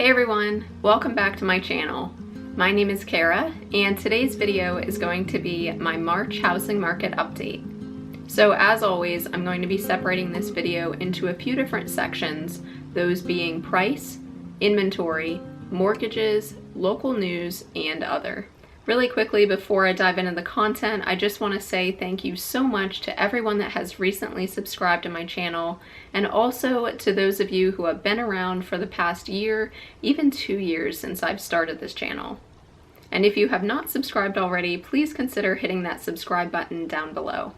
Hey everyone, welcome back to my channel. My name is Kara, and today's video is going to be my March housing market update. So as always, I'm going to be separating this video into a few different sections, those being price, inventory, mortgages, local news, and other. Really quickly, before I dive into the content, I just want to say thank you so much to everyone that has recently subscribed to my channel, and also to those of you who have been around for the past year, even 2 years since I've started this channel. And if you have not subscribed already, please consider hitting that subscribe button down below.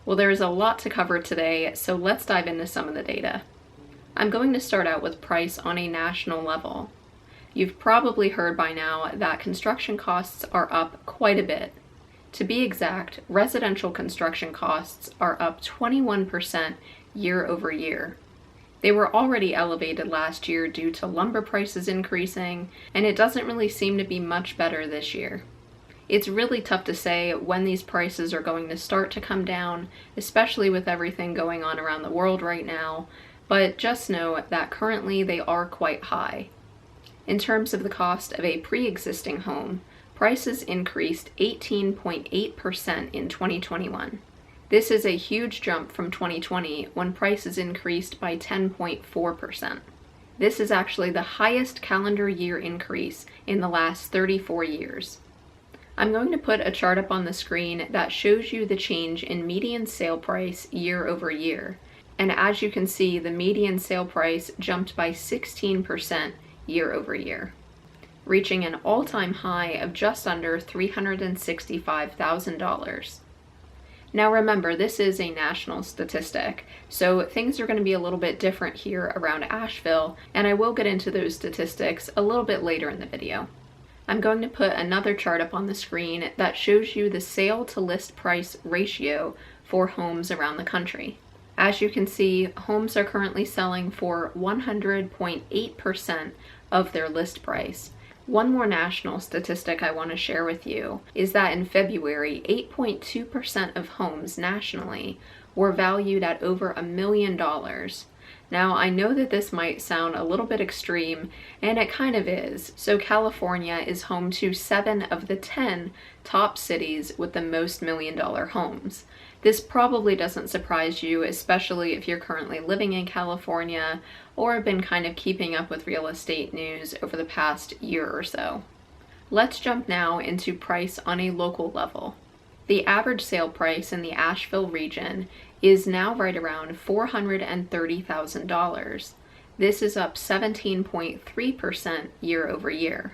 Well, there is a lot to cover today, so let's dive into some of the data. I'm going to start out with price on a national level. You've probably heard by now that construction costs are up quite a bit. To be exact, residential construction costs are up 21% year over year. They were already elevated last year due to lumber prices increasing, and it doesn't really seem to be much better this year. It's really tough to say when these prices are going to start to come down, especially with everything going on around the world right now, but just know that currently they are quite high. In terms of the cost of a pre-existing home, prices increased 18.8% in 2021. This is a huge jump from 2020 when prices increased by 10.4%. This is actually the highest calendar year increase in the last 34 years. I'm going to put a chart up on the screen that shows you the change in median sale price year over year. And as you can see, the median sale price jumped by 16% year over year, reaching an all-time high of just under $365,000. Now remember, this is a national statistic, so things are going to be a little bit different here around Asheville, and I will get into those statistics a little bit later in the video. I'm going to put another chart up on the screen that shows you the sale to list price ratio for homes around the country. As you can see, homes are currently selling for 100.8% of their list price. One more national statistic I want to share with you is that in February, 8.2% of homes nationally were valued at over $1 million. Now, I know that this might sound a little bit extreme, and it kind of is. So California is home to 7 of the 10 top cities with the most $1 million homes. This probably doesn't surprise you, especially if you're currently living in California or have been kind of keeping up with real estate news over the past year or so. Let's jump now into price on a local level. The average sale price in the Asheville region is now right around $430,000. This is up 17.3% year over year.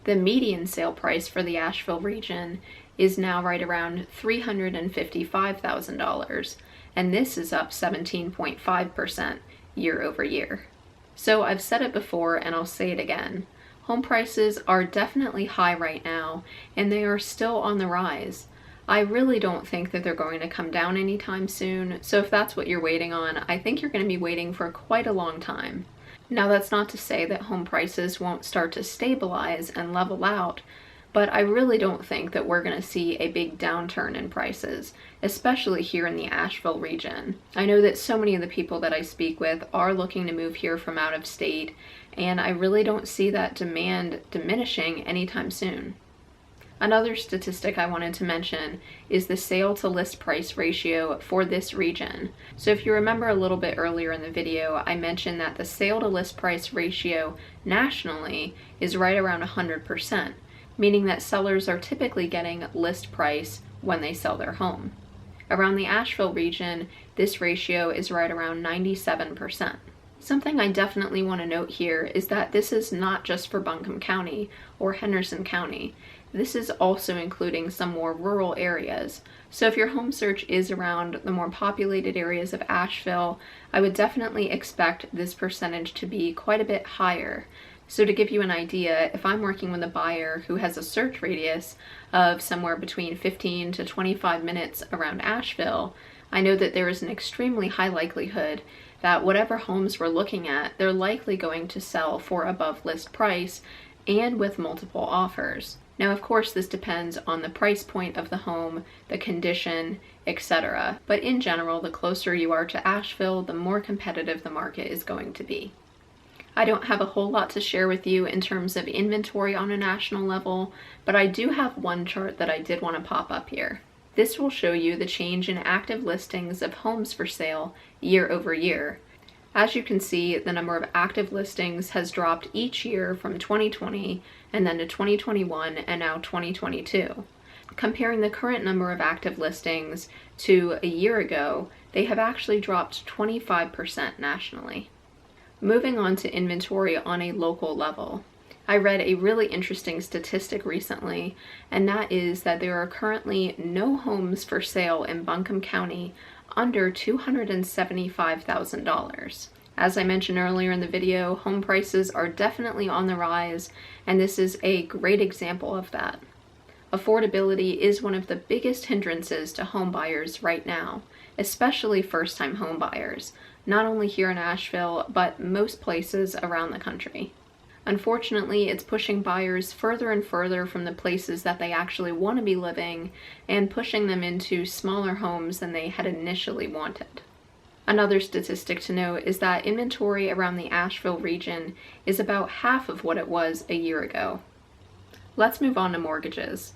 The median sale price for the Asheville region is now right around $355,000, and this is up 17.5% year over year. So I've said it before and I'll say it again. Home prices are definitely high right now, and they are still on the rise. I really don't think that they're going to come down anytime soon, so if that's what you're waiting on, I think you're going to be waiting for quite a long time. Now, that's not to say that home prices won't start to stabilize and level out, but I really don't think that we're going to see a big downturn in prices, especially here in the Asheville region. I know that so many of the people that I speak with are looking to move here from out of state, and I really don't see that demand diminishing anytime soon. Another statistic I wanted to mention is the sale to list price ratio for this region. So if you remember a little bit earlier in the video, I mentioned that the sale to list price ratio nationally is right around 100%, meaning that sellers are typically getting list price when they sell their home. Around the Asheville region, this ratio is right around 97%. Something I definitely want to note here is that this is not just for Buncombe County or Henderson County. This is also including some more rural areas. So if your home search is around the more populated areas of Asheville, I would definitely expect this percentage to be quite a bit higher. So to give you an idea, if I'm working with a buyer who has a search radius of somewhere between 15 to 25 minutes around Asheville, I know that there is an extremely high likelihood that whatever homes we're looking at, they're likely going to sell for above list price and with multiple offers. Now, of course, this depends on the price point of the home, the condition, etc. But in general, the closer you are to Asheville, the more competitive the market is going to be. I don't have a whole lot to share with you in terms of inventory on a national level, but I do have one chart that I did want to pop up here. This will show you the change in active listings of homes for sale year over year. As you can see, the number of active listings has dropped each year from 2020 and then to 2021 and now 2022. Comparing the current number of active listings to a year ago, they have actually dropped 25% nationally. Moving on to inventory on a local level. I read a really interesting statistic recently, and that is that there are currently no homes for sale in Buncombe County under $275,000. As I mentioned earlier in the video, home prices are definitely on the rise, and this is a great example of that. Affordability is one of the biggest hindrances to home buyers right now, especially first-time home buyers, not only here in Asheville, but most places around the country. Unfortunately, it's pushing buyers further and further from the places that they actually want to be living and pushing them into smaller homes than they had initially wanted. Another statistic to note is that inventory around the Asheville region is about half of what it was a year ago. Let's move on to mortgages.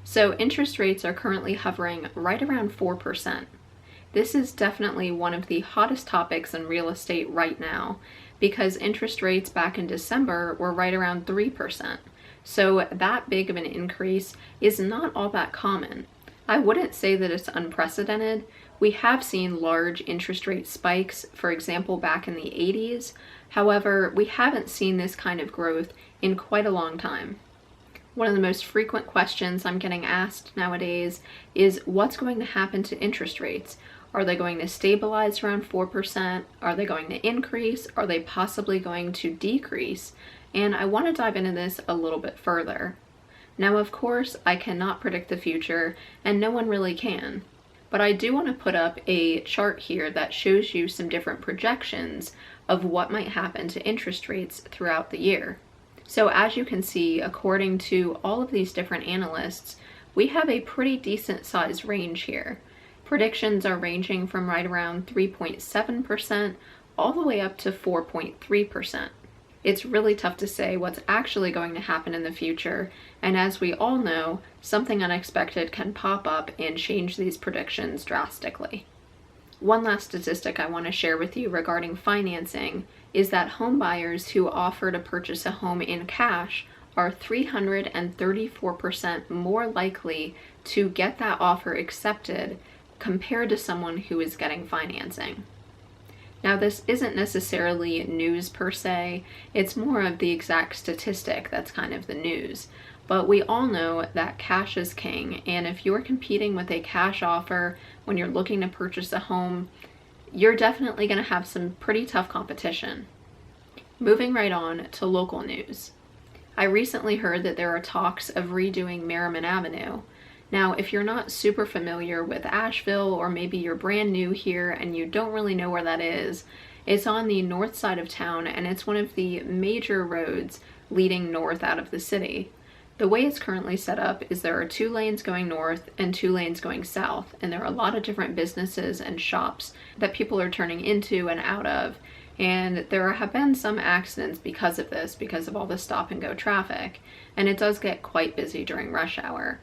So interest rates are currently hovering right around 4%. This is definitely one of the hottest topics in real estate right now, because interest rates back in December were right around 3%. So that big of an increase is not all that common. I wouldn't say that it's unprecedented. We have seen large interest rate spikes, for example, back in the 80s. However, we haven't seen this kind of growth in quite a long time. One of the most frequent questions I'm getting asked nowadays is what's going to happen to interest rates? Are they going to stabilize around 4%? Are they going to increase? Are they possibly going to decrease? And I want to dive into this a little bit further. Now, of course, I cannot predict the future, and no one really can. But I do want to put up a chart here that shows you some different projections of what might happen to interest rates throughout the year. So as you can see, according to all of these different analysts, we have a pretty decent size range here. Predictions are ranging from right around 3.7% all the way up to 4.3%. It's really tough to say what's actually going to happen in the future, and as we all know, something unexpected can pop up and change these predictions drastically. One last statistic I want to share with you regarding financing is that home buyers who offer to purchase a home in cash are 334% more likely to get that offer accepted compared to someone who is getting financing. Now, this isn't necessarily news per se, it's more of the exact statistic that's kind of the news. But we all know that cash is king, and if you're competing with a cash offer when you're looking to purchase a home, you're definitely going to have some pretty tough competition. Moving right on to local news. I recently heard that there are talks of redoing Merriman Avenue. Now, if you're not super familiar with Asheville, or maybe you're brand new here and you don't really know where that is, it's on the north side of town and it's one of the major roads leading north out of the city. The way it's currently set up is there are 2 lanes going north and 2 lanes going south, and there are a lot of different businesses and shops that people are turning into and out of, and there have been some accidents because of this, because of all the stop and go traffic, and it does get quite busy during rush hour.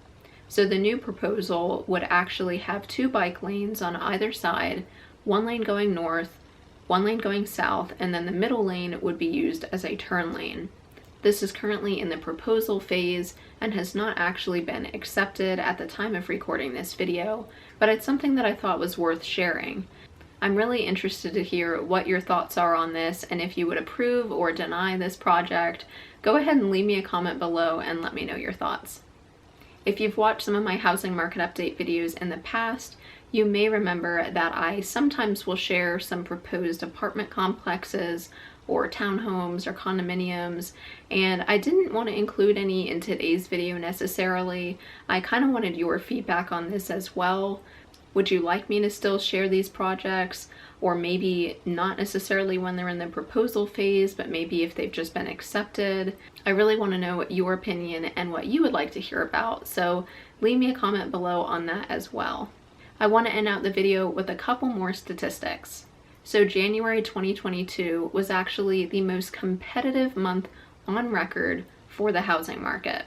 So the new proposal would actually have 2 bike lanes on either side, 1 lane going north, 1 lane going south, and then the middle lane would be used as a turn lane. This is currently in the proposal phase and has not actually been accepted at the time of recording this video, but it's something that I thought was worth sharing. I'm really interested to hear what your thoughts are on this, and if you would approve or deny this project, go ahead and leave me a comment below and let me know your thoughts. If you've watched some of my housing market update videos in the past, you may remember that I sometimes will share some proposed apartment complexes or townhomes or condominiums, and I didn't want to include any in today's video necessarily. I kind of wanted your feedback on this as well. Would you like me to still share these projects, or maybe not necessarily when they're in the proposal phase, but maybe if they've just been accepted? I really want to know your opinion and what you would like to hear about, so leave me a comment below on that as well. I want to end out the video with a couple more statistics. So January 2022 was actually the most competitive month on record for the housing market.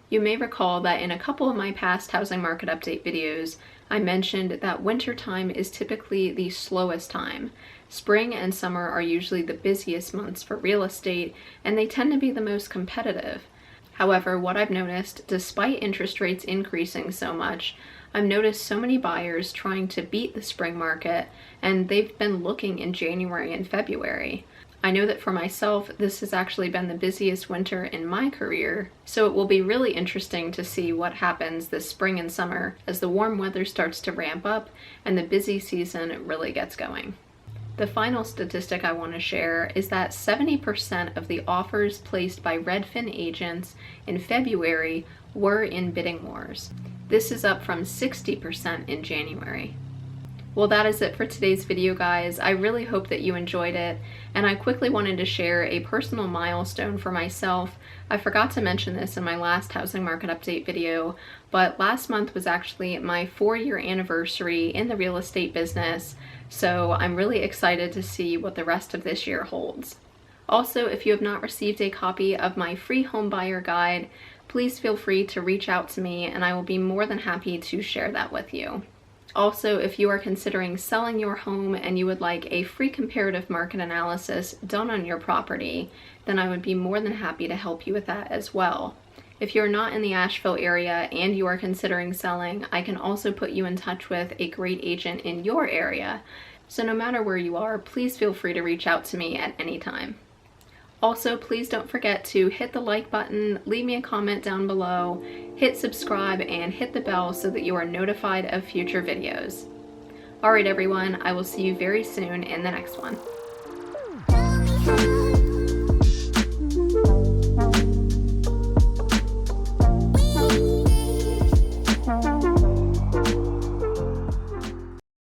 You may recall that in a couple of my past housing market update videos, I mentioned that wintertime is typically the slowest time. Spring and summer are usually the busiest months for real estate, and they tend to be the most competitive. However, what I've noticed, despite interest rates increasing so much, I've noticed so many buyers trying to beat the spring market, and they've been looking in January and February. I know that for myself, this has actually been the busiest winter in my career, so it will be really interesting to see what happens this spring and summer as the warm weather starts to ramp up and the busy season really gets going. The final statistic I want to share is that 70% of the offers placed by Redfin agents in February were in bidding wars. This is up from 60% in January. Well, that is it for today's video, guys. I really hope that you enjoyed it, and I quickly wanted to share a personal milestone for myself. I forgot to mention this in my last housing market update video, but last month was actually my 4-year anniversary in the real estate business, so I'm really excited to see what the rest of this year holds. Also, if you have not received a copy of my free home buyer guide, please feel free to reach out to me, and I will be more than happy to share that with you. Also, if you are considering selling your home and you would like a free comparative market analysis done on your property, then I would be more than happy to help you with that as well. If you're not in the Asheville area and you are considering selling, I can also put you in touch with a great agent in your area. So no matter where you are, please feel free to reach out to me at any time. Also, please don't forget to hit the like button, leave me a comment down below, hit subscribe, and hit the bell so that you are notified of future videos. Alright everyone, I will see you very soon in the next one.